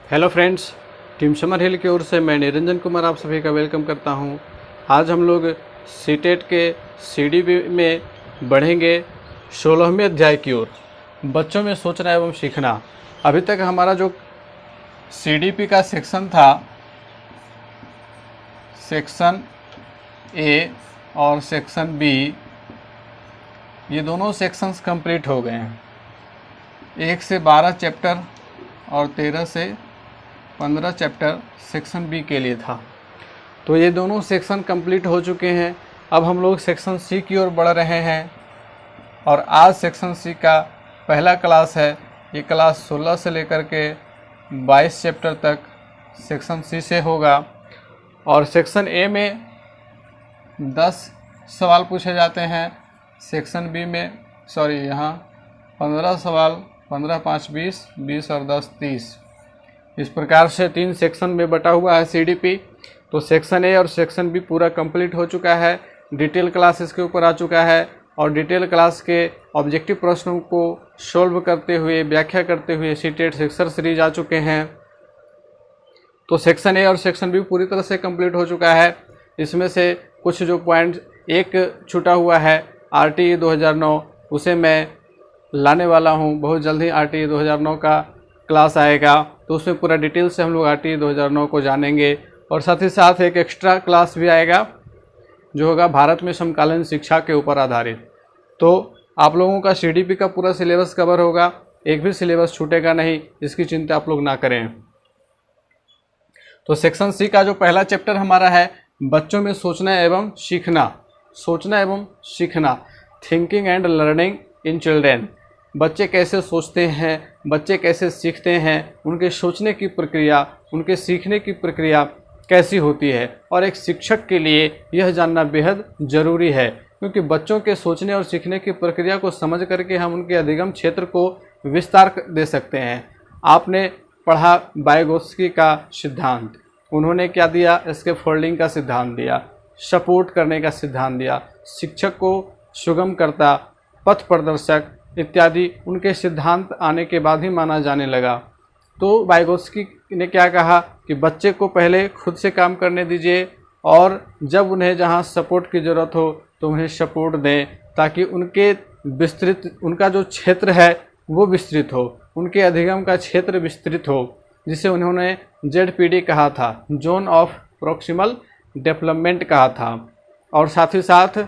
Hello friends, team summer हिल की ओर से मैं निरंजन कुमार आप सभी का वेलकम करता हूं। आज हम लोग सीटेट के सीडीपी में बढ़ेंगे 16वें अध्याय की ओर, बच्चों में सोचना एवं सीखना। अभी तक हमारा जो सीडीपी का सेक्शन था, सेक्शन ए और सेक्शन बी, ये दोनों सेक्शंस कंप्लीट हो गए हैं। 1 से 12 चैप्टर और 13 से 15 चैप्टर सेक्शन बी के लिए था। तो ये दोनों सेक्शन कंप्लीट हो चुके हैं। अब हम लोग सेक्शन सी की ओर बढ़ रहे हैं और आज सेक्शन सी का पहला क्लास है। ये क्लास 16 से लेकर के 22 चैप्टर तक सेक्शन सी से होगा और सेक्शन ए में 10 सवाल पूछे जाते हैं। सेक्शन बी में यहाँ 15 सवाल, 15 5 20, 20 और 10 30। इस प्रकार से 3 सेक्शन में बटा हुआ है सीडीपी। तो सेक्शन ए और सेक्शन बी पूरा कंप्लीट हो चुका है। डिटेल क्लास इसके ऊपर आ चुका है और डिटेल क्लास के ऑब्जेक्टिव प्रश्नों को सॉल्व करते हुए, व्याख्या करते हुए सीटेट सेक्शन सीरीज आ चुके हैं। तो सेक्शन ए और सेक्शन बी पूरी तरह से कंप्लीट हो चुका है। इसमें से कुछ जो पॉइंट एक छूटा हुआ है आरटीई 2009, उसे मैं लाने वाला हूं। बहुत जल्द ही आरटीई 2009 का क्लास आएगा, तो उसमें पूरा डिटेल से हम लोग आरटीई 2009 को जानेंगे। और साथ ही साथ एक एक्स्ट्रा क्लास भी आएगा जो होगा भारत में समकालीन शिक्षा के ऊपर आधारित। तो आप लोगों का सीडीपी का पूरा सिलेबस कवर होगा, एक भी सिलेबस छूटेगा नहीं, इसकी चिंता आप लोग ना करें। तो सेक्शन सी का जो पहला चैप्टर हमारा है, बच्चों में सोचना एवं सीखना। सोचना एवं सीखना, thinking and learning in children. बच्चे कैसे सोचते हैं, बच्चे कैसे सीखते हैं, उनके सोचने की प्रक्रिया, उनके सीखने की प्रक्रिया कैसी होती है। और एक शिक्षक के लिए यह जानना बेहद ज़रूरी है, क्योंकि बच्चों के सोचने और सीखने की प्रक्रिया को समझ करके हम उनके अधिगम क्षेत्र को विस्तार दे सकते हैं। आपने पढ़ा वाइगोत्स्की का सिद्धांत, उन्होंने क्या दिया, स्कैफोल्डिंग का सिद्धांत दिया, सपोर्ट करने का सिद्धांत दिया, शिक्षक को सुगमकर्ता, पथ प्रदर्शक इत्यादि उनके सिद्धांत आने के बाद ही माना जाने लगा। तो वाइगोत्स्की ने क्या कहा कि बच्चे को पहले खुद से काम करने दीजिए और जब उन्हें जहाँ सपोर्ट की ज़रूरत हो तो उन्हें सपोर्ट दें, ताकि उनका जो क्षेत्र है वो विस्तृत हो, उनके अधिगम का क्षेत्र विस्तृत हो, जिसे उन्होंने जेडपीडी कहा था, जोन ऑफ प्रोक्सिमल डेवलपमेंट कहा था। और साथ ही साथ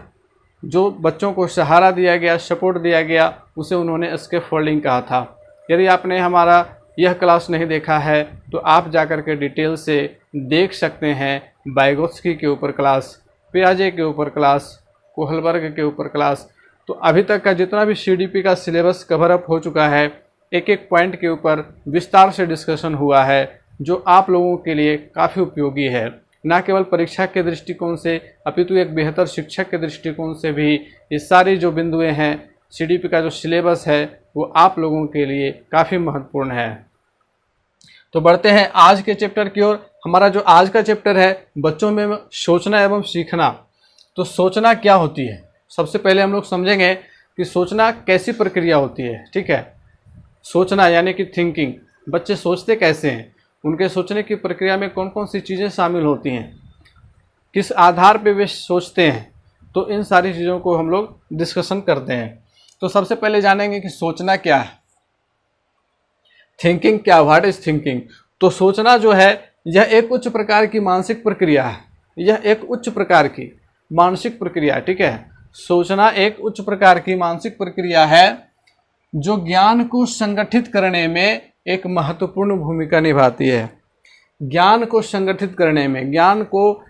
जो बच्चों को सहारा दिया गया, सपोर्ट दिया गया, उसे उन्होंने स्कैफोल्डिंग कहा था। यदि आपने हमारा यह क्लास नहीं देखा है तो आप जाकर के डिटेल से देख सकते हैं। वाइगोत्स्की के ऊपर क्लास, पियाजे के ऊपर क्लास, कोहलबर्ग के ऊपर क्लास। तो अभी तक का जितना भी सीडीपी का सिलेबस कवर अप हो चुका है, एक एक पॉइंट के ऊपर विस्तार से डिस्कशन हुआ है, जो आप लोगों के लिए काफ़ी उपयोगी है। न केवल परीक्षा के दृष्टिकोण से, अपितु एक बेहतर शिक्षक के दृष्टिकोण से भी ये सारी जो बिंदुएं हैं, सीडीपी का जो सिलेबस है वो आप लोगों के लिए काफ़ी महत्वपूर्ण है। तो बढ़ते हैं आज के चैप्टर की ओर। हमारा जो आज का चैप्टर है, बच्चों में सोचना एवं सीखना। तो सोचना क्या होती है, सबसे पहले हम लोग समझेंगे कि सोचना कैसी प्रक्रिया होती है। ठीक है, सोचना यानी कि थिंकिंग। बच्चे सोचते कैसे हैं, उनके सोचने की प्रक्रिया में कौन कौन सी चीज़ें शामिल होती हैं, किस आधार पे वे सोचते हैं, तो इन सारी चीज़ों को हम लोग डिस्कशन करते हैं। तो सबसे पहले जानेंगे कि सोचना क्या है, थिंकिंग क्या, व्हाट इज थिंकिंग। तो सोचना जो है यह एक उच्च प्रकार की मानसिक प्रक्रिया है, यह एक उच्च प्रकार की मानसिक प्रक्रिया। ठीक है, सोचना एक उच्च प्रकार की मानसिक प्रक्रिया है जो ज्ञान को संगठित करने में एक महत्वपूर्ण भूमिका निभाती है। ज्ञान को संगठित करने में, ज्ञान को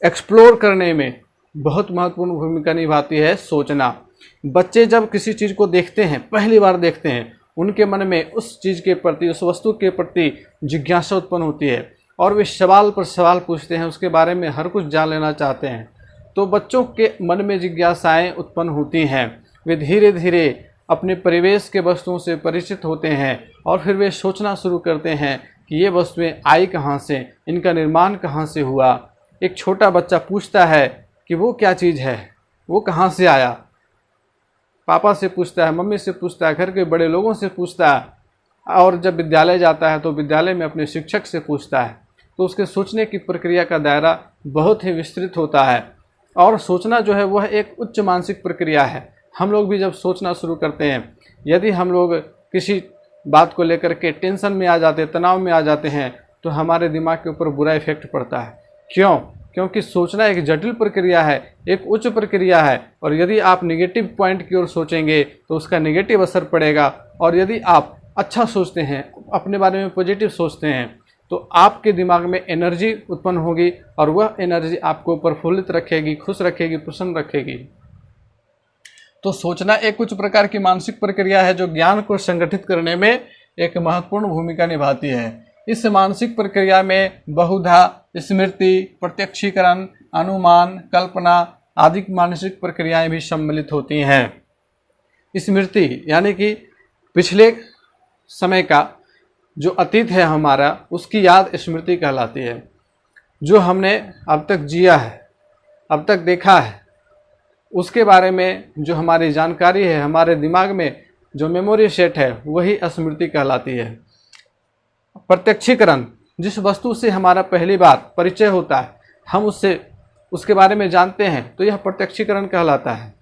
एक्सप्लोर करने में बहुत महत्वपूर्ण भूमिका निभाती है सोचना। बच्चे जब किसी चीज़ को देखते हैं, पहली बार देखते हैं, उनके मन में उस चीज़ के प्रति, उस वस्तु के प्रति जिज्ञासा उत्पन्न होती है और वे सवाल पर सवाल पूछते हैं, उसके बारे में हर कुछ जान लेना चाहते हैं। तो बच्चों के मन में जिज्ञासाएं उत्पन्न होती हैं, वे धीरे धीरे अपने परिवेश के वस्तुओं से परिचित होते हैं और फिर वे सोचना शुरू करते हैं कि ये वस्तुएं आई कहाँ से, इनका निर्माण कहाँ से हुआ। एक छोटा बच्चा पूछता है कि वो क्या चीज़ है, वो कहाँ से आया, पापा से पूछता है, मम्मी से पूछता है, घर के बड़े लोगों से पूछता है, और जब विद्यालय जाता है तो विद्यालय में अपने शिक्षक से पूछता है, तो उसके सोचने की प्रक्रिया का दायरा बहुत ही विस्तृत होता है। और सोचना जो है वह एक उच्च मानसिक प्रक्रिया है। हम लोग भी जब सोचना शुरू करते हैं, यदि हम लोग किसी बात को लेकर के टेंशन में आ जाते हैं, तनाव में आ जाते हैं, तो हमारे दिमाग के ऊपर बुरा इफेक्ट पड़ता है। क्यों? क्योंकि सोचना एक जटिल प्रक्रिया है, एक उच्च प्रक्रिया है। और यदि आप नेगेटिव पॉइंट की ओर सोचेंगे तो उसका नेगेटिव असर पड़ेगा। और यदि आप अच्छा सोचते हैं, अपने बारे में पॉजिटिव सोचते हैं, तो आपके दिमाग में एनर्जी उत्पन्न होगी और वह एनर्जी आपको प्रफुल्लित रखेगी, खुश रखेगी, प्रसन्न रखेगी। तो सोचना एक उच्च प्रकार की मानसिक प्रक्रिया है जो ज्ञान को संगठित करने में एक महत्वपूर्ण भूमिका निभाती है। इस मानसिक प्रक्रिया में बहुधा, स्मृति, प्रत्यक्षीकरण, अनुमान, कल्पना आदि मानसिक प्रक्रियाएं भी सम्मिलित होती हैं। स्मृति यानी कि पिछले समय का जो अतीत है हमारा, उसकी याद स्मृति कहलाती है। जो हमने अब तक जिया है, अब तक देखा है, उसके बारे में जो हमारी जानकारी है, हमारे दिमाग में जो मेमोरी सेट है, वही स्मृति कहलाती है। प्रत्यक्षीकरण, जिस वस्तु से हमारा पहली बार परिचय होता है, हम उसके बारे में जानते हैं, तो यह प्रत्यक्षीकरण कहलाता है।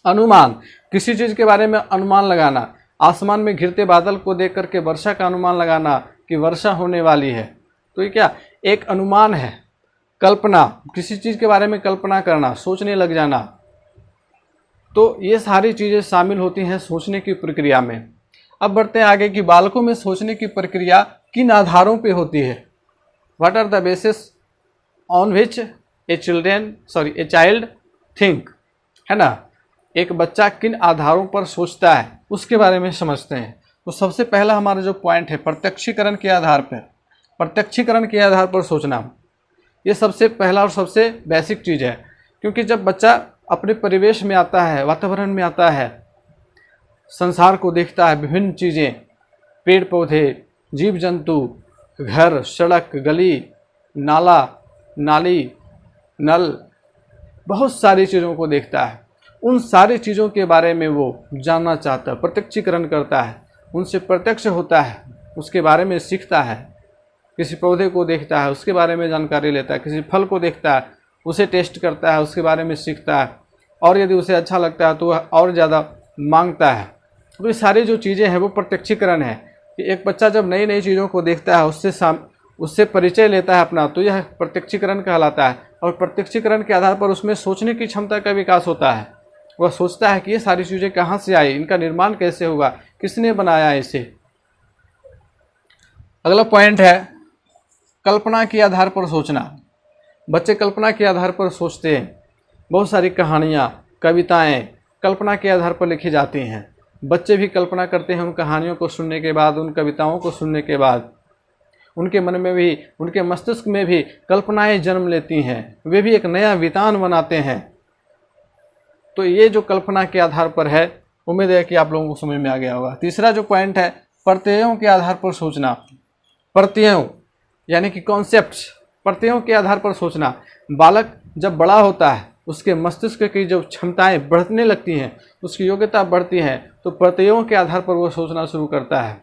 अनुमान, किसी चीज़ के बारे में अनुमान लगाना, आसमान में घिरते बादल को देख करके वर्षा का अनुमान लगाना कि वर्षा होने वाली है, तो ये क्या एक अनुमान है। कल्पना, किसी चीज़ के बारे में कल्पना करना, सोचने लग जाना। तो ये सारी चीज़ें शामिल होती हैं सोचने की प्रक्रिया में। अब बढ़ते हैं आगे कि बालकों में सोचने की प्रक्रिया किन आधारों पे होती है। What are the basis on which a child think, है ना। एक बच्चा किन आधारों पर सोचता है उसके बारे में समझते हैं। तो सबसे पहला हमारा जो पॉइंट है, प्रत्यक्षीकरण के आधार पर, प्रत्यक्षीकरण के आधार पर सोचना, ये सबसे पहला और सबसे बेसिक चीज़ है। क्योंकि जब बच्चा अपने परिवेश में आता है, वातावरण में आता है, संसार को देखता है, विभिन्न चीज़ें, पेड़ पौधे, जीव जंतु, घर, सड़क, गली, नाला, नाली, नल, बहुत सारी चीज़ों को देखता है। उन सारी चीज़ों के बारे में वो जानना चाहता है, प्रत्यक्षीकरण करता है, उनसे प्रत्यक्ष होता है, उसके बारे में सीखता है। किसी पौधे को देखता है, उसके बारे में जानकारी लेता है। किसी फल को देखता है, उसे टेस्ट करता है, उसके बारे में सीखता है। और यदि उसे अच्छा लगता है तो वह और ज़्यादा मांगता है। तो ये सारी जो चीज़ें हैं वो प्रत्यक्षीकरण है। कि एक बच्चा जब नई नई चीज़ों को देखता है, उससे परिचय लेता है अपना, तो यह प्रत्यक्षीकरण कहलाता है। और प्रत्यक्षीकरण के आधार पर उसमें सोचने की क्षमता का विकास होता है। वह सोचता है कि ये सारी चीज़ें कहाँ से आई, इनका निर्माण कैसे होगा, किसने बनाया इसे। अगला पॉइंट है कल्पना के आधार पर सोचना। बच्चे कल्पना के आधार पर सोचते हैं। बहुत सारी कहानियाँ, कविताएं कल्पना के आधार पर लिखी जाती हैं। बच्चे भी कल्पना करते हैं उन कहानियों को सुनने के बाद, उन कविताओं को सुनने के बाद। उनके मन में भी, उनके मस्तिष्क में भी कल्पनाएं जन्म लेती हैं। वे भी एक नया वितान बनाते हैं। तो ये जो कल्पना के आधार पर है, उम्मीद है कि आप लोगों को समझ में आ गया होगा। तीसरा जो पॉइंट है प्रत्ययों के आधार पर सोचना। प्रत्ययों यानी कि कॉन्सेप्ट्स, प्रत्ययों के आधार पर सोचना। बालक जब बड़ा होता है, उसके मस्तिष्क की जो क्षमताएं बढ़ने लगती हैं, उसकी योग्यता बढ़ती है, तो प्रत्ययों के आधार पर वो सोचना शुरू करता है।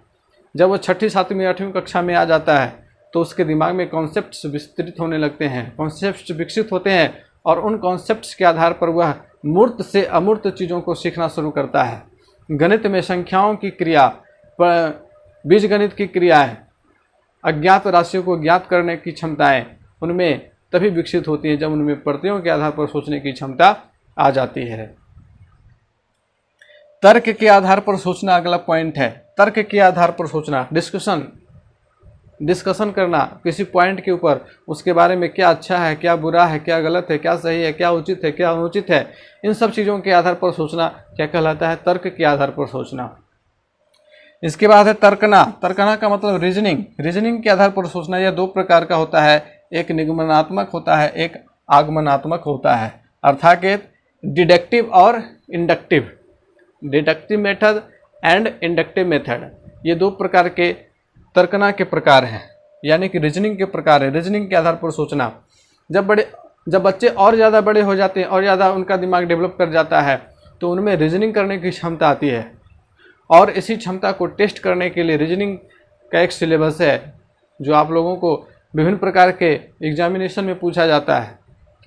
जब वो 6ठी, 7वीं, 8वीं कक्षा में आ जाता है तो उसके दिमाग में कॉन्सेप्ट्स विस्तृत होने लगते हैं, कॉन्सेप्ट्स विकसित होते हैं। और उन कॉन्सेप्ट्स के आधार पर वह मूर्त से अमूर्त चीज़ों को सीखना शुरू करता है। गणित में संख्याओं की क्रिया, बीजगणित की क्रियाएं, अज्ञात राशियों को ज्ञात करने की क्षमताएं उनमें तभी विकसित होती हैं जब उनमें प्रत्ययों के आधार पर सोचने की क्षमता आ जाती है। तर्क के आधार पर सोचना अगला पॉइंट है। तर्क के आधार पर सोचना, डिस्कशन करना किसी पॉइंट के ऊपर, उसके बारे में क्या अच्छा है, क्या बुरा है, क्या गलत है, क्या सही है, क्या उचित है, क्या अनुचित है, इन सब चीज़ों के आधार पर सोचना क्या कहलाता है, तर्क के आधार पर सोचना। इसके बाद है तर्कना। तर्कना का मतलब रीजनिंग के आधार पर सोचना। यह 2 प्रकार का होता है, एक निगमनात्मक होता है, एक आगमनात्मक होता है। अर्थात डिडक्टिव और inductive, deductive method and inductive method, ये 2 प्रकार के तर्कना के प्रकार हैं, यानी कि रीजनिंग के प्रकार है। रीजनिंग के आधार पर सोचना। जब बच्चे और ज़्यादा बड़े हो जाते हैं और ज़्यादा उनका दिमाग डेवलप कर जाता है, तो उनमें रीजनिंग करने की क्षमता आती है। और इसी क्षमता को टेस्ट करने के लिए रीजनिंग का एक सिलेबस है जो आप लोगों को विभिन्न प्रकार के एग्जामिनेशन में पूछा जाता है।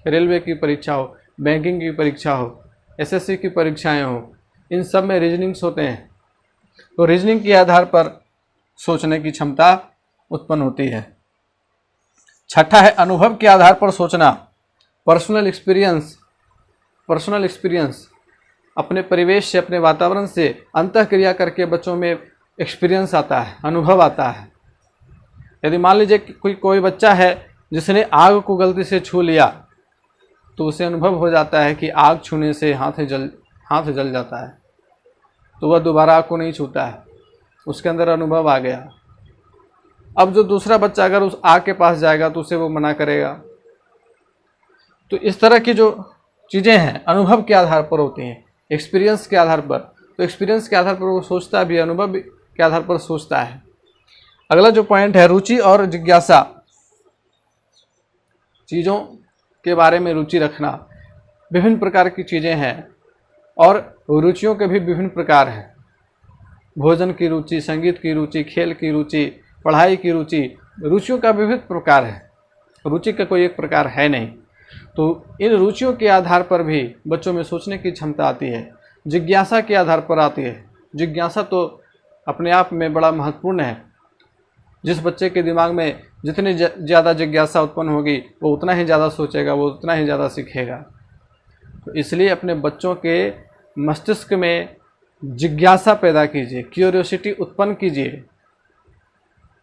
रेलवे की परीक्षा हो, बैंकिंग की परीक्षा हो, एसएससी की परीक्षाएं हो, इन सब में रीजनिंग्स होते हैं। तो रीजनिंग के आधार पर सोचने की क्षमता उत्पन्न होती है। छठा है अनुभव के आधार पर सोचना। पर्सनल एक्सपीरियंस अपने परिवेश से, अपने वातावरण से अंतःक्रिया करके बच्चों में एक्सपीरियंस आता है, अनुभव आता है। यदि मान लीजिए कि कोई बच्चा है जिसने आग को गलती से छू लिया, तो उसे अनुभव हो जाता है कि आग छूने से हाथ जल जाता है, तो वह दोबारा आग को नहीं छूता है, उसके अंदर अनुभव आ गया। अब जो दूसरा बच्चा अगर उस आग के पास जाएगा तो उसे वो मना करेगा। तो इस तरह की जो चीज़ें हैं अनुभव के आधार पर होती हैं, एक्सपीरियंस के आधार पर। तो एक्सपीरियंस के आधार पर वो सोचता भी, अनुभव के आधार पर सोचता है। अगला जो पॉइंट है रुचि और जिज्ञासा। चीज़ों के बारे में रुचि रखना। विभिन्न प्रकार की चीज़ें हैं और रुचियों के भी विभिन्न प्रकार हैं। भोजन की रुचि, संगीत की रुचि, खेल की रुचि, पढ़ाई की रुचि, रुचियों का विविध प्रकार है। रुचि का कोई एक प्रकार है नहीं। तो इन रुचियों के आधार पर भी बच्चों में सोचने की क्षमता आती है। जिज्ञासा के आधार पर आती है। जिज्ञासा तो अपने आप में बड़ा महत्वपूर्ण है। जिस बच्चे के दिमाग में जितनी ज़्यादा जिज्ञासा उत्पन्न होगी वो उतना ही ज़्यादा सोचेगा, वो उतना ही ज़्यादा सीखेगा। तो इसलिए अपने बच्चों के मस्तिष्क में जिज्ञासा पैदा कीजिए, क्यूरियोसिटी उत्पन्न कीजिए।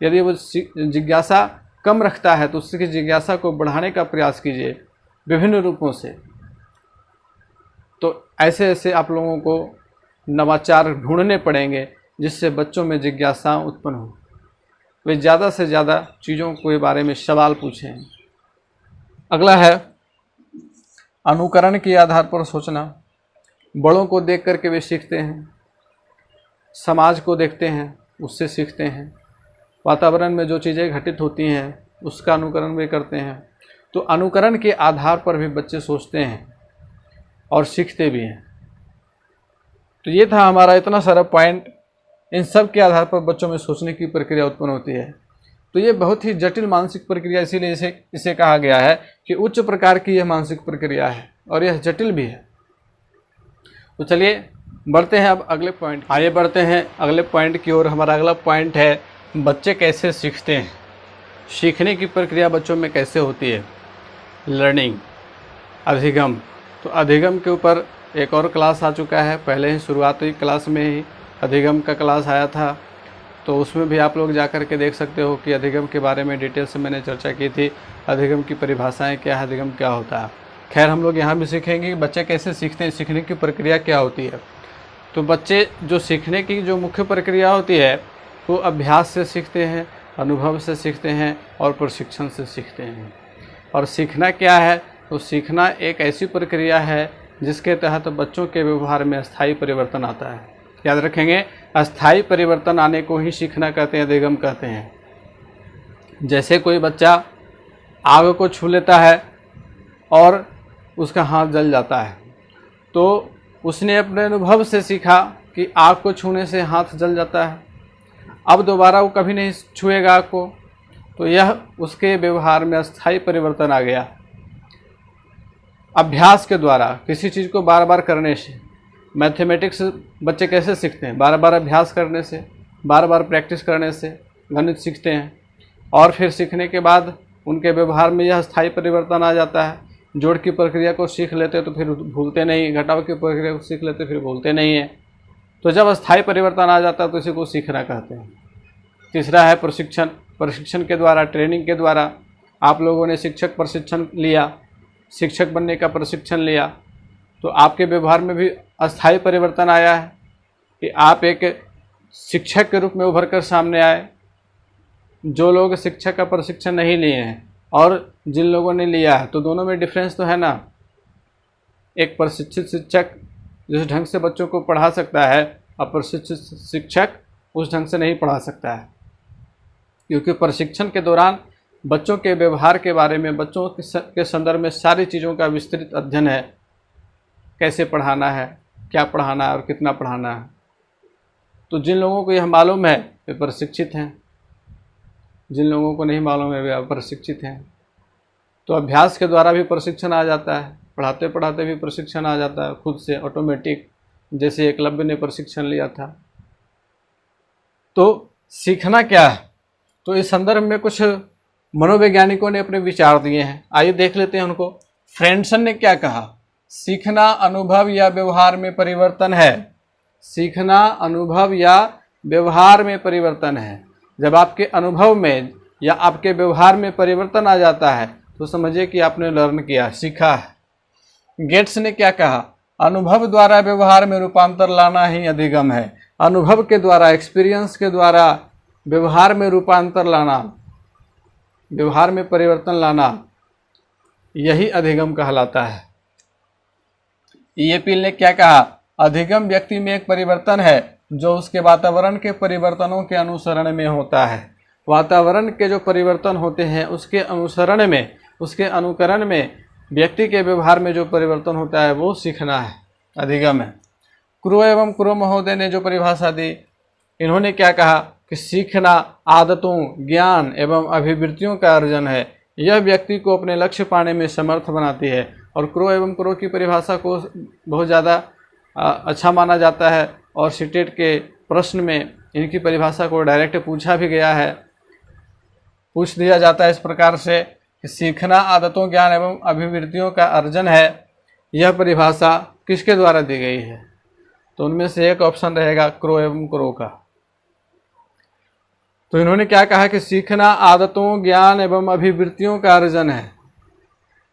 यदि वो जिज्ञासा कम रखता है तो उसकी जिज्ञासा को बढ़ाने का प्रयास कीजिए विभिन्न रूपों से। तो ऐसे ऐसे आप लोगों को नवाचार ढूंढने पड़ेंगे जिससे बच्चों में जिज्ञासा उत्पन्न हो, वे ज़्यादा से ज़्यादा चीज़ों के बारे में सवाल पूछें। अगला है अनुकरण के आधार पर सोचना। बड़ों को देख करके वे सीखते हैं, समाज को देखते हैं, उससे सीखते हैं, वातावरण में जो चीज़ें घटित होती हैं उसका अनुकरण वे करते हैं। तो अनुकरण के आधार पर भी बच्चे सोचते हैं और सीखते भी हैं। तो ये था हमारा इतना सारा पॉइंट। इन सब के आधार पर बच्चों में सोचने की प्रक्रिया उत्पन्न होती है। तो ये बहुत ही जटिल मानसिक प्रक्रिया, इसीलिए इसे कहा गया है कि उच्च प्रकार की यह मानसिक प्रक्रिया है और यह जटिल भी है। तो चलिए बढ़ते हैं अब अगले पॉइंट, आगे बढ़ते हैं अगले पॉइंट की ओर। हमारा अगला पॉइंट है बच्चे कैसे सीखते हैं, सीखने की प्रक्रिया बच्चों में कैसे होती है। लर्निंग, अधिगम। तो अधिगम के ऊपर एक और क्लास आ चुका है, पहले ही शुरुआती क्लास में ही अधिगम का क्लास आया था। तो उसमें भी आप लोग जा कर के देख सकते हो कि अधिगम के बारे में डिटेल से मैंने चर्चा की थी। अधिगम की परिभाषाएं क्या है, अधिगम क्या होता है। खैर हम लोग यहाँ भी सीखेंगे कि बच्चे कैसे सीखते हैं, सीखने की प्रक्रिया क्या होती है। तो बच्चे जो सीखने की जो मुख्य प्रक्रिया होती है वो अभ्यास से सीखते हैं, अनुभव से सीखते हैं और प्रशिक्षण से सीखते हैं। और सीखना क्या है, तो सीखना एक ऐसी प्रक्रिया है जिसके तहत बच्चों के व्यवहार में अस्थायी परिवर्तन आता है। याद रखेंगे, अस्थायी परिवर्तन आने को ही सीखना कहते हैं, अधिगम कहते हैं। जैसे कोई बच्चा आग को छू लेता है और उसका हाथ जल जाता है, तो उसने अपने अनुभव से सीखा कि आग को छूने से हाथ जल जाता है, अब दोबारा वो कभी नहीं छुएगा आग को। तो यह उसके व्यवहार में अस्थायी परिवर्तन आ गया। अभ्यास के द्वारा किसी चीज़ को बार बार करने से, मैथमेटिक्स बच्चे कैसे सीखते हैं, बार बार अभ्यास करने से, बार बार प्रैक्टिस करने से गणित सीखते हैं। और फिर सीखने के बाद उनके व्यवहार में यह अस्थायी परिवर्तन आ जाता है। जोड़ की प्रक्रिया को सीख लेते तो फिर भूलते नहीं, घटाव की प्रक्रिया को सीख लेते फिर भूलते नहीं है। तो जब अस्थायी परिवर्तन आ जाता है तो इसी को सीखना कहते हैं। तीसरा है प्रशिक्षण। प्रशिक्षण के द्वारा, ट्रेनिंग के द्वारा आप लोगों ने शिक्षक प्रशिक्षण लिया, शिक्षक बनने का प्रशिक्षण लिया, तो आपके व्यवहार में भी अस्थायी परिवर्तन आया है कि आप एक शिक्षक के रूप में उभर कर सामने आए। जो लोग शिक्षक का प्रशिक्षण नहीं लिए हैं और जिन लोगों ने लिया है, तो दोनों में डिफरेंस तो है ना। एक प्रशिक्षित शिक्षक जिस ढंग से बच्चों को पढ़ा सकता है, अप्रशिक्षित शिक्षक उस ढंग से नहीं पढ़ा सकता है। क्योंकि प्रशिक्षण के दौरान बच्चों के व्यवहार के बारे में, बच्चों के संदर्भ में सारी चीज़ों का विस्तृत अध्ययन है। कैसे पढ़ाना है, क्या पढ़ाना है और कितना पढ़ाना है। तो जिन लोगों को यह मालूम है वे प्रशिक्षित हैं, जिन लोगों को नहीं मालूम है वे अप्रशिक्षित हैं। तो अभ्यास के द्वारा भी प्रशिक्षण आ जाता है, पढ़ाते पढ़ाते भी प्रशिक्षण आ जाता है खुद से ऑटोमेटिक, जैसे एकलव्य ने प्रशिक्षण लिया था। तो सीखना क्या है, तो इस संदर्भ में कुछ मनोवैज्ञानिकों ने अपने विचार दिए हैं, आइए देख लेते हैं उनको। फ्रेंडसन ने क्या कहा, सीखना अनुभव या व्यवहार में परिवर्तन है। सीखना अनुभव या व्यवहार में परिवर्तन है। जब आपके अनुभव में या आपके व्यवहार में परिवर्तन आ जाता है तो समझिए कि आपने लर्न किया, सीखा है। गेट्स ने क्या कहा, अनुभव द्वारा व्यवहार में रूपांतर लाना ही अधिगम है। अनुभव के द्वारा, एक्सपीरियंस के द्वारा व्यवहार में रूपांतर लाना, व्यवहार में परिवर्तन लाना, यही अधिगम कहलाता है। ईएपील ने क्या कहा, अधिगम व्यक्ति में एक परिवर्तन है जो उसके वातावरण के परिवर्तनों के अनुसरण में होता है। वातावरण के जो परिवर्तन होते हैं उसके अनुसरण में, उसके अनुकरण में व्यक्ति के व्यवहार में जो परिवर्तन होता है वो सीखना है, अधिगम है। क्रो एवं क्रो महोदय ने जो परिभाषा दी, इन्होंने क्या कहा कि सीखना आदतों, ज्ञान एवं अभिवृत्तियों का अर्जन है। यह व्यक्ति को अपने लक्ष्य पाने में समर्थ बनाती है। और क्रो एवं क्रो की परिभाषा को बहुत ज़्यादा अच्छा माना जाता है और सीटेट के प्रश्न में इनकी परिभाषा को डायरेक्ट पूछा भी गया है, पूछ दिया जाता है इस प्रकार से कि सीखना आदतों, ज्ञान एवं अभिवृत्तियों का अर्जन है। यह परिभाषा किसके द्वारा दी गई है, तो उनमें से एक ऑप्शन रहेगा क्रो एवं क्रो का। तो इन्होंने क्या कहा कि सीखना आदतों, ज्ञान एवं अभिवृत्तियों का अर्जन है।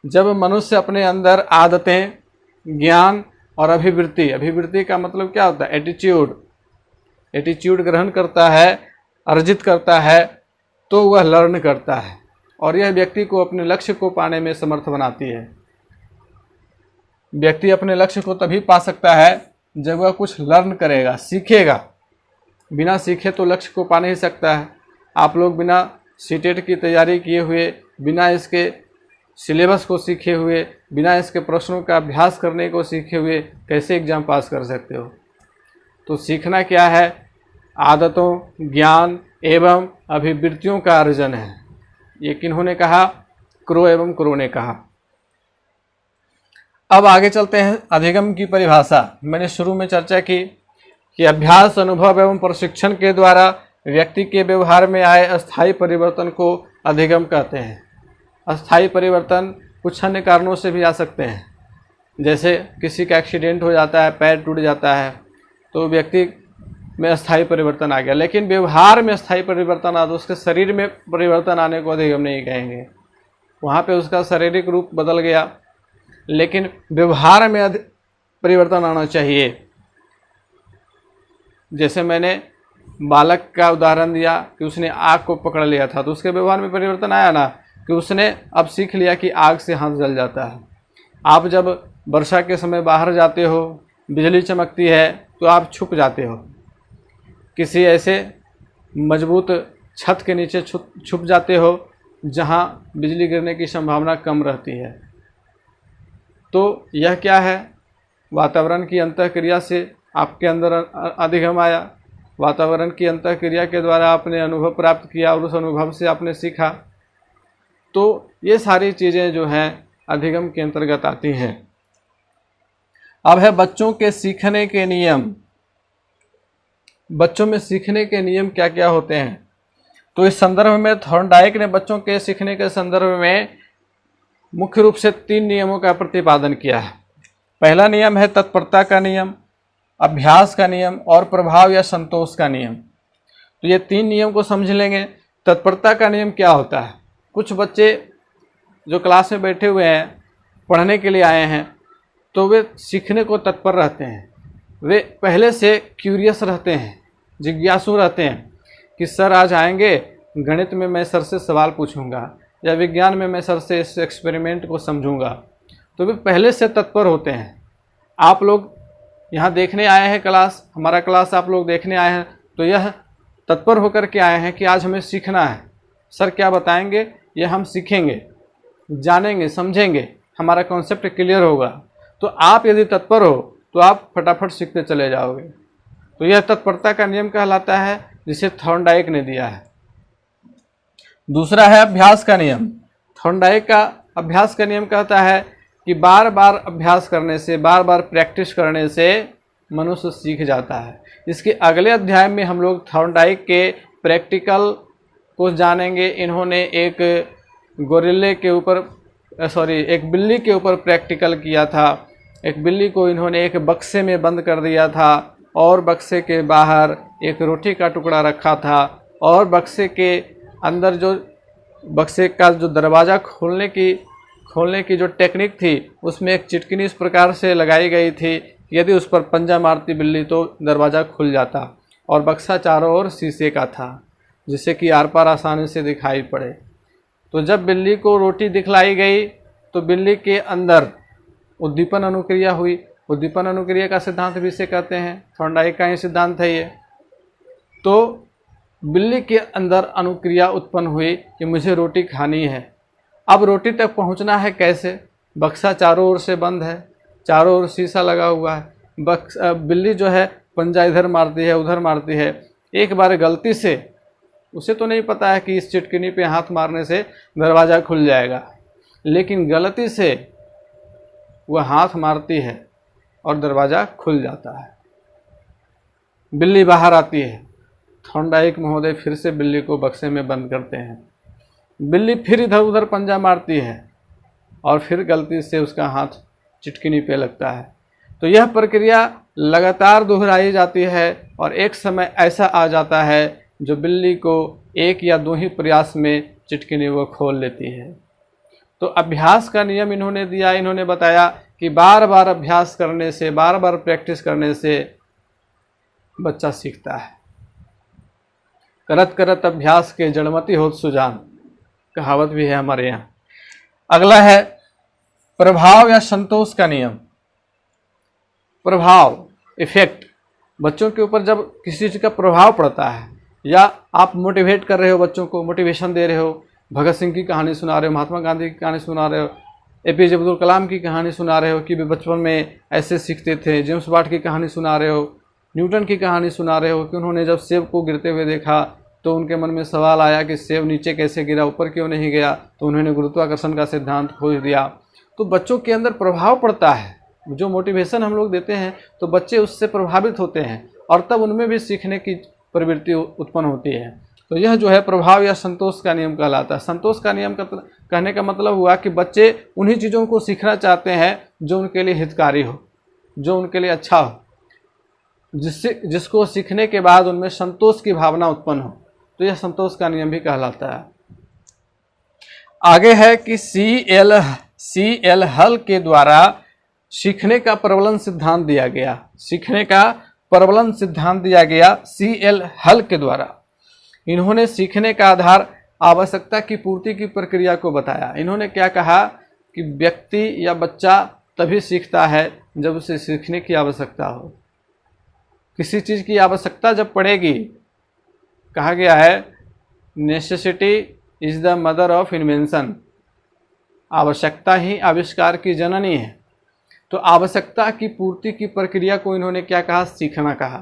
जब मनुष्य अपने अंदर आदतें, ज्ञान और अभिवृत्ति, अभिवृत्ति का मतलब क्या होता है, एटीट्यूड ग्रहण करता है, अर्जित करता है, तो वह लर्न करता है और यह व्यक्ति को अपने लक्ष्य को पाने में समर्थ बनाती है। व्यक्ति अपने लक्ष्य को तभी पा सकता है जब वह कुछ लर्न करेगा, सीखेगा। बिना सीखे तो लक्ष्य को पा नहीं सकता है। आप लोग बिना सीटेट की तैयारी किए हुए, बिना इसके सिलेबस को सीखे हुए, बिना इसके प्रश्नों का अभ्यास करने को सीखे हुए कैसे एग्ज़ाम पास कर सकते हो। तो सीखना क्या है, आदतों, ज्ञान एवं अभिवृत्तियों का अर्जन है। ये किन्होंने कहा, क्रो एवं क्रो ने कहा। अब आगे चलते हैं अधिगम की परिभाषा। मैंने शुरू में चर्चा की कि अभ्यास, अनुभव एवं प्रशिक्षण के द्वारा व्यक्ति के व्यवहार में आए अस्थायी परिवर्तन को अधिगम कहते हैं। अस्थायी परिवर्तन कुछ अन्य कारणों से भी आ सकते हैं, जैसे किसी का एक्सीडेंट हो जाता है, पैर टूट जाता है, तो व्यक्ति में अस्थायी परिवर्तन आ गया। लेकिन व्यवहार में अस्थायी परिवर्तन आ तो उसके शरीर में परिवर्तन आने को अधिगम नहीं कहेंगे। वहाँ पे उसका शारीरिक रूप बदल गया, लेकिन व्यवहार में परिवर्तन आना चाहिए। जैसे मैंने बालक का उदाहरण दिया कि उसने आग को पकड़ लिया था, तो उसके व्यवहार में परिवर्तन आया ना, कि उसने अब सीख लिया कि आग से हाथ जल जाता है। आप जब वर्षा के समय बाहर जाते हो, बिजली चमकती है तो आप छुप जाते हो, किसी ऐसे मजबूत छत के नीचे छुप जाते हो जहां बिजली गिरने की संभावना कम रहती है। तो यह क्या है, वातावरण की अंतःक्रिया से आपके अंदर अधिगम आया। वातावरण की अंतःक्रिया के द्वारा आपने अनुभव प्राप्त किया और उस अनुभव से आपने सीखा। तो ये सारी चीज़ें जो हैं अधिगम के अंतर्गत आती हैं। अब है बच्चों के सीखने के नियम। बच्चों में सीखने के नियम क्या क्या होते हैं, तो इस संदर्भ में थॉर्नडाइक ने बच्चों के सीखने के संदर्भ में मुख्य रूप से 3 नियमों का प्रतिपादन किया है। पहला नियम है तत्परता का नियम, अभ्यास का नियम और प्रभाव या संतोष का नियम। तो ये 3 नियम को समझ लेंगे। तत्परता का नियम क्या होता है, कुछ बच्चे जो क्लास में बैठे हुए हैं, पढ़ने के लिए आए हैं, तो वे सीखने को तत्पर रहते हैं। वे पहले से क्यूरियस रहते हैं, जिज्ञासु रहते हैं कि सर आज आएंगे, गणित में मैं सर से सवाल पूछूंगा या विज्ञान में मैं सर से इस एक्सपेरिमेंट को समझूंगा। तो वे पहले से तत्पर होते हैं। आप लोग यहाँ देखने आए हैं क्लास, हमारा क्लास आप लोग देखने आए हैं, तो यह तत्पर होकर के आए हैं कि आज हमें सीखना है। सर क्या बताएंगे ये हम सीखेंगे, जानेंगे, समझेंगे, हमारा कॉन्सेप्ट क्लियर होगा। तो आप यदि तत्पर हो तो आप फटाफट सीखते चले जाओगे। तो यह तत्परता का नियम कहलाता है, जिसे थॉर्नडाइक ने दिया है। दूसरा है अभ्यास का नियम। थॉर्नडाइक का अभ्यास का नियम कहता है कि बार बार अभ्यास करने से, बार बार प्रैक्टिस करने से मनुष्य सीख जाता है। इसके अगले अध्याय में हम लोग थॉर्नडाइक के प्रैक्टिकल को जानेंगे। इन्होंने एक गोरिल्ले के ऊपर एक बिल्ली के ऊपर प्रैक्टिकल किया था। एक बिल्ली को इन्होंने एक बक्से में बंद कर दिया था और बक्से के बाहर एक रोटी का टुकड़ा रखा था और बक्से के अंदर बक्से का जो दरवाज़ा खोलने की जो टेक्निक थी उसमें एक चिटकिनी इस प्रकार से लगाई गई थी, यदि उस पर पंजा मारती बिल्ली तो दरवाज़ा खुल जाता। और बक्सा चारों ओर शीशे का था जिससे कि आर पार आसानी से दिखाई पड़े। तो जब बिल्ली को रोटी दिखलाई गई तो बिल्ली के अंदर उद्दीपन अनुक्रिया हुई। उद्दीपन अनुक्रिया का सिद्धांत भी इसे कहते हैं, थॉर्नडाइक का ही सिद्धांत है ये। तो बिल्ली के अंदर अनुक्रिया उत्पन्न हुई कि मुझे रोटी खानी है। अब रोटी तक पहुंचना है कैसे? बक्सा चारों ओर से बंद है, चारों ओर शीशा लगा हुआ है। बिल्ली जो है पंजा इधर मारती है उधर मारती है। एक बार गलती से, उसे तो नहीं पता है कि इस चिटकिनी पे हाथ मारने से दरवाज़ा खुल जाएगा, लेकिन गलती से वह हाथ मारती है और दरवाज़ा खुल जाता है। बिल्ली बाहर आती है। थॉर्नडाइक महोदय फिर से बिल्ली को बक्से में बंद करते हैं। बिल्ली फिर इधर उधर पंजा मारती है और फिर गलती से उसका हाथ चिटकिनी पे लगता है। तो यह प्रक्रिया लगातार दोहराई जाती है और एक समय ऐसा आ जाता है जो बिल्ली को एक या दो ही प्रयास में चिटकिनी वो खोल लेती है। तो अभ्यास का नियम इन्होंने दिया। इन्होंने बताया कि बार बार अभ्यास करने से, बार बार प्रैक्टिस करने से बच्चा सीखता है। करत करत अभ्यास के जड़मति होत सुजान, कहावत भी है हमारे यहाँ। अगला है प्रभाव या संतोष का नियम। प्रभाव, इफेक्ट, बच्चों के ऊपर जब किसी चीज़ का प्रभाव पड़ता है या आप मोटिवेट कर रहे हो, बच्चों को मोटिवेशन दे रहे हो, भगत सिंह की कहानी सुना रहे हो, महात्मा गांधी की कहानी सुना रहे हो, एपीजे अब्दुल कलाम की कहानी सुना रहे हो कि वे बचपन में ऐसे सीखते थे, जेम्स वाट की कहानी सुना रहे हो, न्यूटन की कहानी सुना रहे हो कि उन्होंने जब सेब को गिरते हुए देखा तो उनके मन में सवाल आया कि सेब नीचे कैसे गिरा, ऊपर क्यों नहीं गया, तो उन्होंने गुरुत्वाकर्षण का सिद्धांत खोज दिया। तो बच्चों के अंदर प्रभाव पड़ता है। जो मोटिवेशन हम लोग देते हैं तो बच्चे उससे प्रभावित होते हैं और तब उनमें भी सीखने की प्रवृत्ति उत्पन्न होती है। तो यह जो है प्रभाव या संतोष का नियम कहलाता है। संतोष का नियम कहने का मतलब हुआ कि बच्चे उन्हीं चीज़ों को सीखना चाहते हैं जो उनके लिए हितकारी हो, जो उनके लिए अच्छा हो, जिसको सीखने के बाद उनमें संतोष की भावना उत्पन्न हो। तो यह संतोष का नियम भी कहलाता है। आगे है कि CL हल के द्वारा सीखने का प्रबलन सिद्धांत दिया गया। सीखने का प्रबलन सिद्धांत दिया गया CL हल के द्वारा। इन्होंने सीखने का आधार आवश्यकता की पूर्ति की प्रक्रिया को बताया। इन्होंने क्या कहा कि व्यक्ति या बच्चा तभी सीखता है जब उसे सीखने की आवश्यकता हो। किसी चीज़ की आवश्यकता जब पड़ेगी, कहा गया है necessity is the mother of invention, आवश्यकता ही आविष्कार की जननी है। तो आवश्यकता की पूर्ति की प्रक्रिया को इन्होंने क्या कहा? सीखना कहा।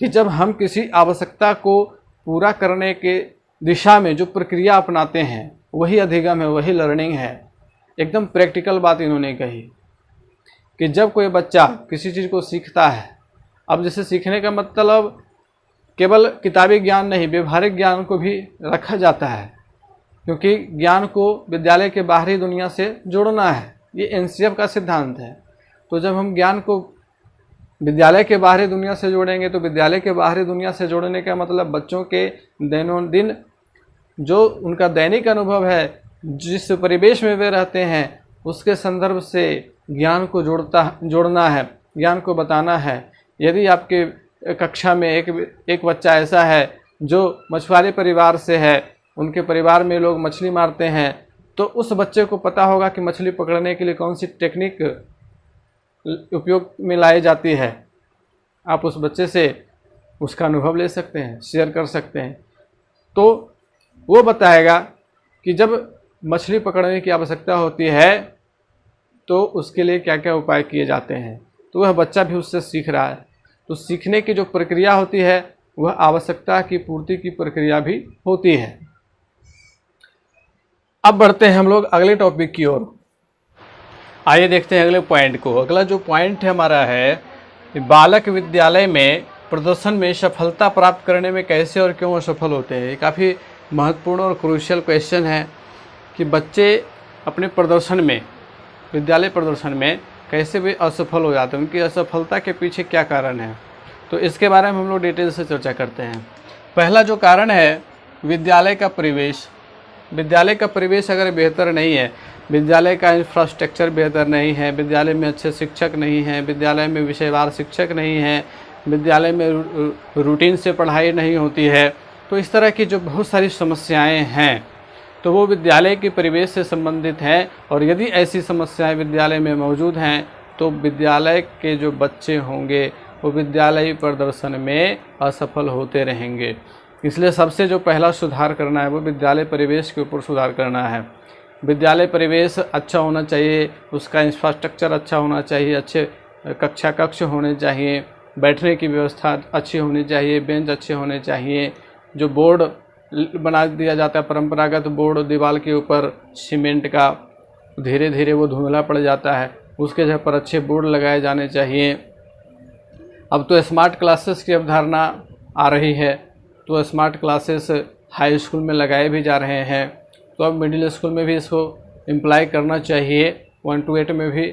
कि जब हम किसी आवश्यकता को पूरा करने के दिशा में जो प्रक्रिया अपनाते हैं वही अधिगम है, वही लर्निंग है। एकदम प्रैक्टिकल बात इन्होंने कही कि जब कोई बच्चा किसी चीज़ को सीखता है, अब जैसे सीखने का मतलब केवल किताबी ज्ञान नहीं, व्यवहारिक ज्ञान को भी रखा जाता है, क्योंकि ज्ञान को विद्यालय के बाहरी दुनिया से जोड़ना है। ये NCF का सिद्धांत है। तो जब हम ज्ञान को विद्यालय के बाहरी दुनिया से जोड़ेंगे तो विद्यालय के बाहरी दुनिया से जोड़ने का मतलब बच्चों के दैनंदिन जो उनका दैनिक अनुभव है, जिस परिवेश में वे रहते हैं, उसके संदर्भ से ज्ञान को जोड़ना है, ज्ञान को बताना है। यदि आपके कक्षा में एक बच्चा ऐसा है जो मछुआरे परिवार से है, उनके परिवार में लोग मछली मारते हैं, तो उस बच्चे को पता होगा कि मछली पकड़ने के लिए कौन सी टेक्निक उपयोग में लाई जाती है। आप उस बच्चे से उसका अनुभव ले सकते हैं, शेयर कर सकते हैं। तो वो बताएगा कि जब मछली पकड़ने की आवश्यकता होती है तो उसके लिए क्या क्या उपाय किए जाते हैं। तो वह बच्चा भी उससे सीख रहा है। तो सीखने की जो प्रक्रिया होती है वह आवश्यकता की पूर्ति की प्रक्रिया भी होती है। अब बढ़ते हैं हम लोग अगले टॉपिक की ओर। आइए देखते हैं अगले पॉइंट को। अगला जो पॉइंट हमारा है, बालक विद्यालय में प्रदर्शन में सफलता प्राप्त करने में कैसे और क्यों असफल होते हैं। ये काफ़ी महत्वपूर्ण और क्रूशियल क्वेश्चन है कि बच्चे अपने प्रदर्शन में, विद्यालय प्रदर्शन में कैसे भी असफल हो जाते हैं, उनकी असफलता के पीछे क्या कारण है। तो इसके बारे में हम लोग डिटेल से चर्चा करते हैं। पहला जो कारण है विद्यालय का परिवेश। विद्यालय का परिवेश अगर बेहतर नहीं है, विद्यालय का इंफ्रास्ट्रक्चर बेहतर नहीं है, विद्यालय में अच्छे शिक्षक नहीं हैं, विद्यालय में विषयवार शिक्षक नहीं हैं, विद्यालय में रूटीन से पढ़ाई नहीं होती है, तो इस तरह की जो बहुत सारी समस्याएं हैं तो वो विद्यालय के परिवेश से संबंधित हैं। और यदि ऐसी समस्याएं विद्यालय में मौजूद हैं तो विद्यालय के जो बच्चे होंगे वो विद्यालयी प्रदर्शन में असफल होते रहेंगे। इसलिए सबसे जो पहला सुधार करना है वो विद्यालय परिवेश के ऊपर सुधार करना है। विद्यालय परिवेश अच्छा होना चाहिए, उसका इंफ्रास्ट्रक्चर अच्छा होना चाहिए, अच्छे कक्ष होने चाहिए, बैठने की व्यवस्था अच्छी होनी चाहिए, बेंच अच्छे होने चाहिए। जो बोर्ड बना दिया जाता है, परंपरागत बोर्ड दीवार के ऊपर सीमेंट का, धीरे धीरे वो धुंधला पड़ जाता है, उसके जगह पर अच्छे बोर्ड लगाए जाने चाहिए। अब तो स्मार्ट क्लासेस की अवधारणा आ रही है, तो स्मार्ट क्लासेस हाई स्कूल में लगाए भी जा रहे हैं, तो अब मिडिल स्कूल में भी इसको इम्प्लाई करना चाहिए, 1 to 8 में भी।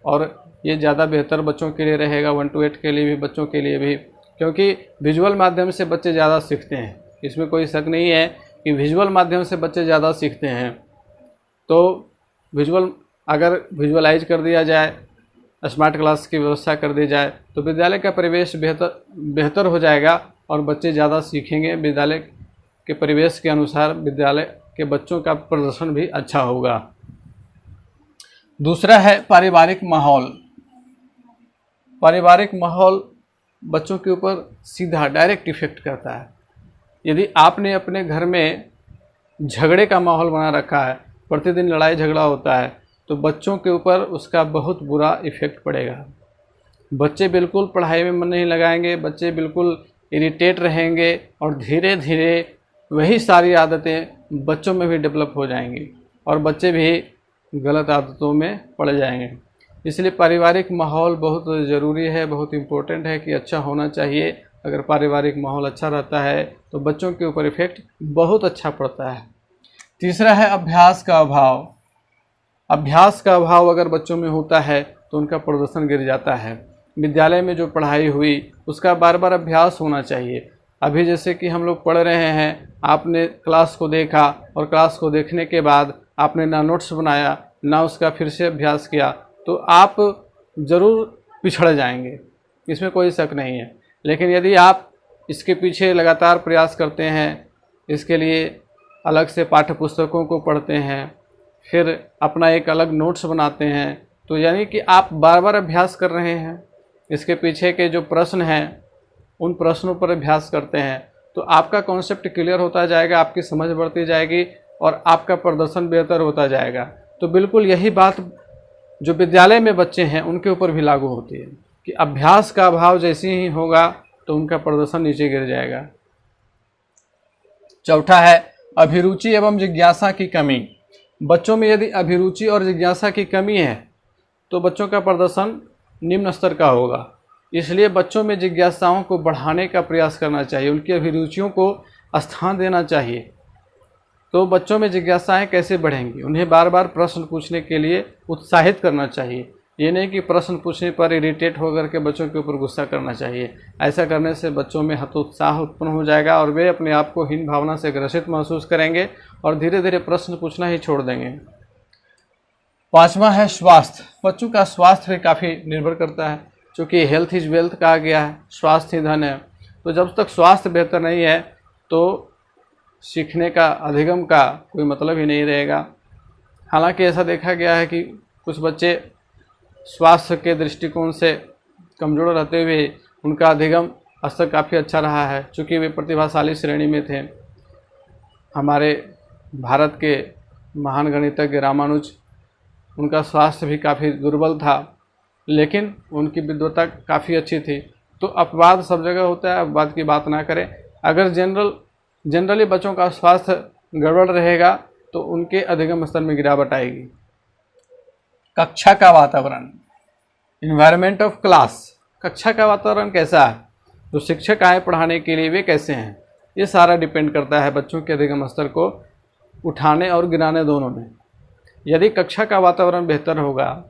और ये ज़्यादा बेहतर बच्चों के लिए रहेगा, 1 to 8 के लिए भी, बच्चों के लिए भी, क्योंकि विजुअल माध्यम से बच्चे ज़्यादा सीखते हैं। इसमें कोई शक नहीं है कि विजुअल माध्यम से बच्चे ज़्यादा सीखते हैं। तो विजुअल अगर विजुअलाइज कर दिया जाए, स्मार्ट क्लास की व्यवस्था कर दी जाए तो विद्यालय का परिवेश बेहतर हो जाएगा और बच्चे ज़्यादा सीखेंगे। विद्यालय के परिवेश के अनुसार विद्यालय के बच्चों का प्रदर्शन भी अच्छा होगा। दूसरा है पारिवारिक माहौल। पारिवारिक माहौल बच्चों के ऊपर सीधा डायरेक्ट इफेक्ट करता है। यदि आपने अपने घर में झगड़े का माहौल बना रखा है, प्रतिदिन लड़ाई झगड़ा होता है, तो बच्चों के ऊपर उसका बहुत बुरा इफ़ेक्ट पड़ेगा। बच्चे बिल्कुल पढ़ाई में मन नहीं लगाएंगे, बच्चे बिल्कुल इरिटेट रहेंगे और धीरे धीरे वही सारी आदतें बच्चों में भी डेवलप हो जाएंगी और बच्चे भी गलत आदतों में पड़ जाएंगे। इसलिए पारिवारिक माहौल बहुत ज़रूरी है, बहुत इम्पोर्टेंट है कि अच्छा होना चाहिए। अगर पारिवारिक माहौल अच्छा रहता है तो बच्चों के ऊपर इफ़ेक्ट बहुत अच्छा पड़ता है। तीसरा है अभ्यास का अभाव। अभ्यास का अभाव अगर बच्चों में होता है तो उनका प्रदर्शन गिर जाता है। विद्यालय में जो पढ़ाई हुई उसका बार बार अभ्यास होना चाहिए। अभी जैसे कि हम लोग पढ़ रहे हैं, आपने क्लास को देखा और क्लास को देखने के बाद आपने ना नोट्स बनाया ना उसका फिर से अभ्यास किया तो आप ज़रूर पिछड़ जाएंगे, इसमें कोई शक नहीं है। लेकिन यदि आप इसके पीछे लगातार प्रयास करते हैं, इसके लिए अलग से पाठ्य पुस्तकों को पढ़ते हैं, फिर अपना एक अलग नोट्स बनाते हैं, तो यानी कि आप बार बार अभ्यास कर रहे हैं। इसके पीछे के जो प्रश्न हैं उन प्रश्नों पर अभ्यास करते हैं तो आपका कॉन्सेप्ट क्लियर होता जाएगा, आपकी समझ बढ़ती जाएगी और आपका प्रदर्शन बेहतर होता जाएगा। तो बिल्कुल यही बात जो विद्यालय में बच्चे हैं उनके ऊपर भी लागू होती है कि अभ्यास का अभाव जैसे ही होगा तो उनका प्रदर्शन नीचे गिर जाएगा। चौथा है अभिरुचि एवं जिज्ञासा की कमी। बच्चों में यदि अभिरुचि और जिज्ञासा की कमी है तो बच्चों का प्रदर्शन निम्न स्तर का होगा। इसलिए बच्चों में जिज्ञासाओं को बढ़ाने का प्रयास करना चाहिए, उनकी अभिरुचियों को स्थान देना चाहिए। तो बच्चों में जिज्ञासाएं कैसे बढ़ेंगी? उन्हें बार बार प्रश्न पूछने के लिए उत्साहित करना चाहिए। ये नहीं कि प्रश्न पूछने पर इरिटेट होकर के बच्चों के ऊपर गुस्सा करना चाहिए। ऐसा करने से बच्चों में हतोत्साह उत्पन्न हो जाएगा और वे अपने आप को हीन भावना से ग्रसित महसूस करेंगे और धीरे धीरे प्रश्न पूछना ही छोड़ देंगे। पांचवा है स्वास्थ्य। बच्चों का स्वास्थ्य भी काफ़ी निर्भर करता है, क्योंकि हेल्थ इज वेल्थ कहा गया है, स्वास्थ्य ही धन है। तो जब तक स्वास्थ्य बेहतर नहीं है तो सीखने का, अधिगम का कोई मतलब ही नहीं रहेगा। हालांकि ऐसा देखा गया है कि कुछ बच्चे स्वास्थ्य के दृष्टिकोण से कमज़ोर रहते हुए उनका अधिगम स्तर काफ़ी अच्छा रहा है, चूँकि वे प्रतिभाशाली श्रेणी में थे। हमारे भारत के महान गणितज्ञ रामानुज, उनका स्वास्थ्य भी काफ़ी दुर्बल था, लेकिन उनकी विद्वता काफ़ी अच्छी थी। तो अपवाद सब जगह होता है, अपवाद की बात ना करें। अगर जनरली बच्चों का स्वास्थ्य गड़बड़ रहेगा तो उनके अधिगम स्तर में गिरावट आएगी। कक्षा का वातावरण, इन्वायरमेंट ऑफ क्लास, कक्षा का वातावरण कैसा है, जो शिक्षक आए पढ़ाने के लिए वे कैसे हैं, ये सारा डिपेंड करता है बच्चों के अधिगम स्तर को उठाने और गिराने दोनों में। यदि कक्षा का वातावरण बेहतर होगा,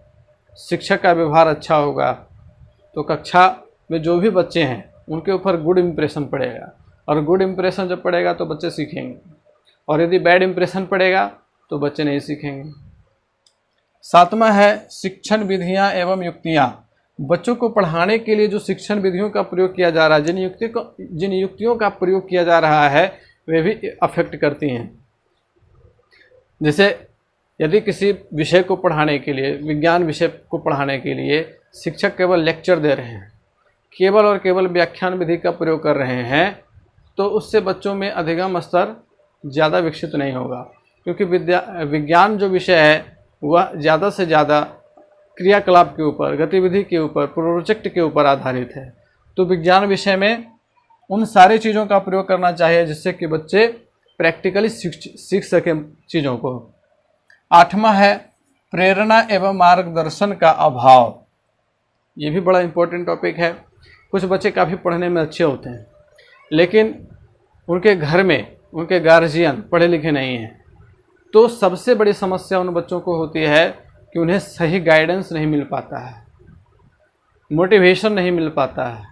शिक्षक का व्यवहार अच्छा होगा, तो कक्षा में जो भी बच्चे हैं उनके ऊपर गुड इम्प्रेशन पड़ेगा, और गुड इम्प्रेशन जब पड़ेगा तो बच्चे सीखेंगे, और यदि बैड इम्प्रेशन पड़ेगा तो बच्चे नहीं सीखेंगे। 7वां है शिक्षण विधियां एवं युक्तियां। बच्चों को पढ़ाने के लिए जो शिक्षण विधियों का प्रयोग किया जा रहा है, जिन युक्तियों का प्रयोग किया जा रहा है, वे भी अफेक्ट करती हैं। जैसे यदि किसी विषय को पढ़ाने के लिए, विज्ञान विषय को पढ़ाने के लिए शिक्षक केवल लेक्चर दे रहे हैं, केवल और केवल व्याख्यान विधि का प्रयोग कर रहे हैं, तो उससे बच्चों में अधिगम स्तर ज़्यादा विकसित नहीं होगा, क्योंकि विज्ञान जो विषय है वह ज़्यादा से ज़्यादा क्रियाकलाप के ऊपर, गतिविधि के ऊपर, प्रोजेक्ट के ऊपर आधारित है। तो विज्ञान विषय में उन सारी चीज़ों का प्रयोग करना चाहिए जिससे कि बच्चे प्रैक्टिकली सीख सकें चीज़ों को। 8वां है प्रेरणा एवं मार्गदर्शन का अभाव। ये भी बड़ा इम्पोर्टेंट टॉपिक है। कुछ बच्चे काफ़ी पढ़ने में अच्छे होते हैं, लेकिन उनके घर में उनके गार्जियन पढ़े लिखे नहीं हैं, तो सबसे बड़ी समस्या उन बच्चों को होती है कि उन्हें सही गाइडेंस नहीं मिल पाता है, मोटिवेशन नहीं मिल पाता है।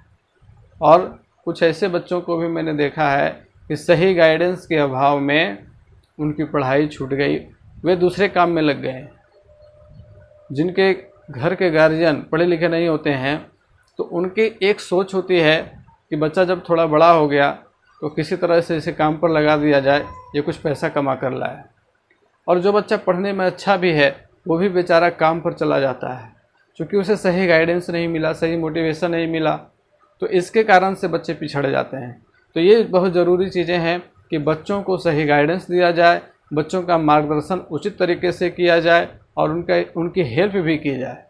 और कुछ ऐसे बच्चों को भी मैंने देखा है कि सही गाइडेंस के अभाव में उनकी पढ़ाई छूट गई, वे दूसरे काम में लग गए। जिनके घर के गार्जियन पढ़े लिखे नहीं होते हैं, तो उनकी एक सोच होती है कि बच्चा जब थोड़ा बड़ा हो गया तो किसी तरह से इसे काम पर लगा दिया जाए, ये कुछ पैसा कमा कर लाए। और जो बच्चा पढ़ने में अच्छा भी है वो भी बेचारा काम पर चला जाता है, क्योंकि उसे सही गाइडेंस नहीं मिला, सही मोटिवेशन नहीं मिला, तो इसके कारण से बच्चे पिछड़ जाते हैं। तो ये बहुत ज़रूरी चीज़ें हैं कि बच्चों को सही गाइडेंस दिया जाए, बच्चों का मार्गदर्शन उचित तरीके से किया जाए और उनकी हेल्प भी की जाए।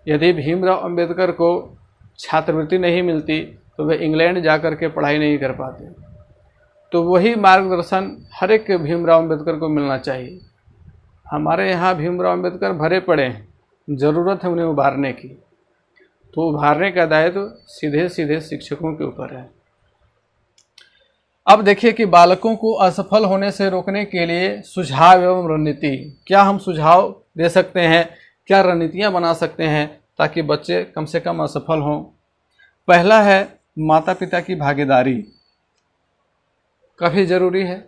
यदि भीमराव अंबेडकर को छात्रवृत्ति नहीं मिलती तो वे इंग्लैंड जा कर के पढ़ाई नहीं कर पाते, तो वही मार्गदर्शन हर एक भीमराव अंबेडकर को मिलना चाहिए। हमारे यहाँ भीमराव अंबेडकर भरे पड़े हैं, ज़रूरत है उन्हें उभारने की, तो उभारने का दायित्व सीधे सीधे शिक्षकों के ऊपर है। अब देखिए कि बालकों को असफल होने से रोकने के लिए सुझाव एवं रणनीति, क्या हम सुझाव दे सकते हैं, क्या रणनीतियाँ बना सकते हैं ताकि बच्चे कम से कम असफल हों। पहला है माता पिता की भागीदारी, काफ़ी ज़रूरी है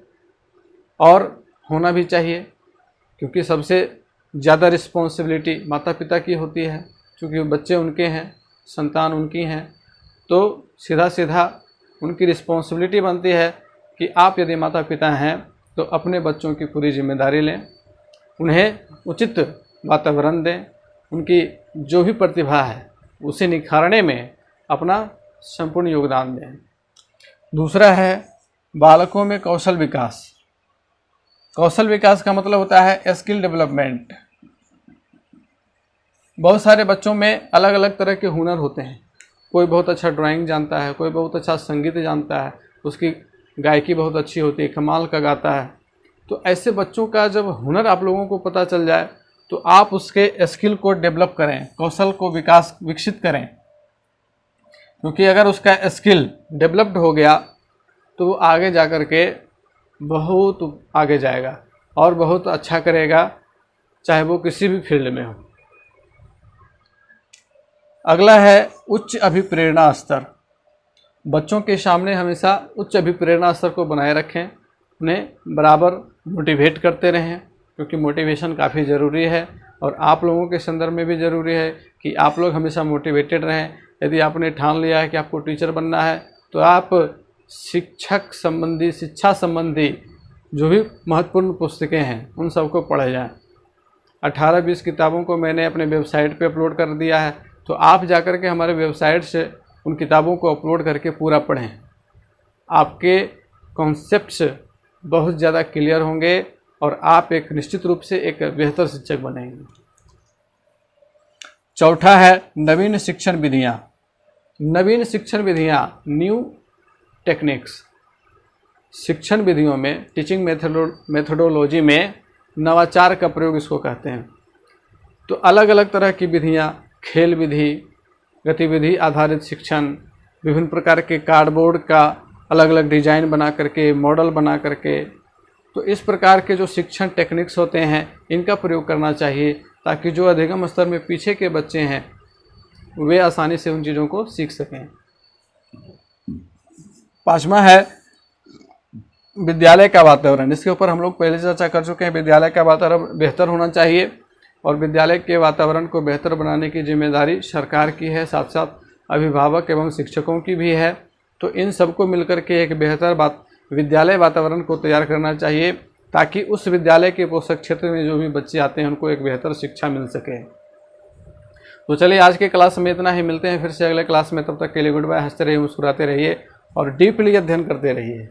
और होना भी चाहिए, क्योंकि सबसे ज़्यादा रिस्पॉन्सिबिलिटी माता पिता की होती है, क्योंकि बच्चे उनके हैं, संतान उनकी हैं। तो सीधा सीधा उनकी रिस्पॉन्सिबिलिटी बनती है कि आप यदि माता पिता हैं तो अपने बच्चों की पूरी जिम्मेदारी लें, उन्हें उचित वातावरण दें, उनकी जो भी प्रतिभा है उसे निखारने में अपना संपूर्ण योगदान दें। दूसरा है बालकों में कौशल विकास। कौशल विकास का मतलब होता है स्किल डेवलपमेंट। बहुत सारे बच्चों में अलग अलग तरह के हुनर होते हैं। कोई बहुत अच्छा ड्राइंग जानता है, कोई बहुत अच्छा संगीत जानता है, उसकी गायकी बहुत अच्छी होती है, कमाल का गाता है। तो ऐसे बच्चों का जब हुनर आप लोगों को पता चल जाए तो आप उसके स्किल को डेवलप करें, कौशल को विकसित करें, क्योंकि अगर उसका स्किल डेवलप्ड हो गया तो वो आगे जा कर के बहुत आगे जाएगा और बहुत अच्छा करेगा, चाहे वो किसी भी फील्ड में हो। अगला है उच्च अभिप्रेरणा स्तर। बच्चों के सामने हमेशा उच्च अभिप्रेरणा स्तर को बनाए रखें, उन्हें बराबर मोटिवेट करते रहें, क्योंकि मोटिवेशन काफ़ी ज़रूरी है और आप लोगों के संदर्भ में भी ज़रूरी है कि आप लोग हमेशा मोटिवेटेड रहें। यदि आपने ठान लिया है कि आपको टीचर बनना है तो आप शिक्षा संबंधी जो भी महत्वपूर्ण पुस्तकें हैं उन सबको पढ़े जाएं। 18-20 किताबों को मैंने अपने वेबसाइट पे अपलोड कर दिया है, तो आप जाकर के हमारे वेबसाइट से उन किताबों को अपलोड करके पूरा पढ़ें। आपके कॉन्सेप्ट्स बहुत ज़्यादा क्लियर होंगे और आप एक निश्चित रूप से एक बेहतर शिक्षक बनेंगे। चौथा है नवीन शिक्षण विधियाँ। नवीन शिक्षण विधियाँ, न्यू टेक्निक्स। शिक्षण विधियों में, टीचिंग मेथोडोलॉजी में नवाचार का प्रयोग इसको कहते हैं। तो अलग अलग तरह की विधियाँ, खेल विधि, गतिविधि आधारित शिक्षण, विभिन्न प्रकार के कार्डबोर्ड का अलग अलग डिजाइन बना करके, मॉडल बना करके, तो इस प्रकार के जो शिक्षण टेक्निक्स होते हैं इनका प्रयोग करना चाहिए, ताकि जो अधिगम स्तर में पीछे के बच्चे हैं वे आसानी से उन चीज़ों को सीख सकें। पांचवा है विद्यालय का वातावरण। इसके ऊपर हम लोग पहले चर्चा कर चुके हैं। विद्यालय का वातावरण बेहतर होना चाहिए और विद्यालय के वातावरण को बेहतर बनाने की जिम्मेदारी सरकार की है, साथ साथ अभिभावक एवं शिक्षकों की भी है। तो इन सबको मिलकर के एक बेहतर विद्यालय वातावरण को तैयार करना चाहिए, ताकि उस विद्यालय के पोषक क्षेत्र में जो भी बच्चे आते हैं उनको एक बेहतर शिक्षा मिल सके। तो चलिए आज के क्लास में इतना ही, मिलते हैं फिर से अगले क्लास में। तब तक के लिए गुड बाय। हंसते रहिए, मुस्कुराते रहिए और डीपली अध्ययन करते रहिए।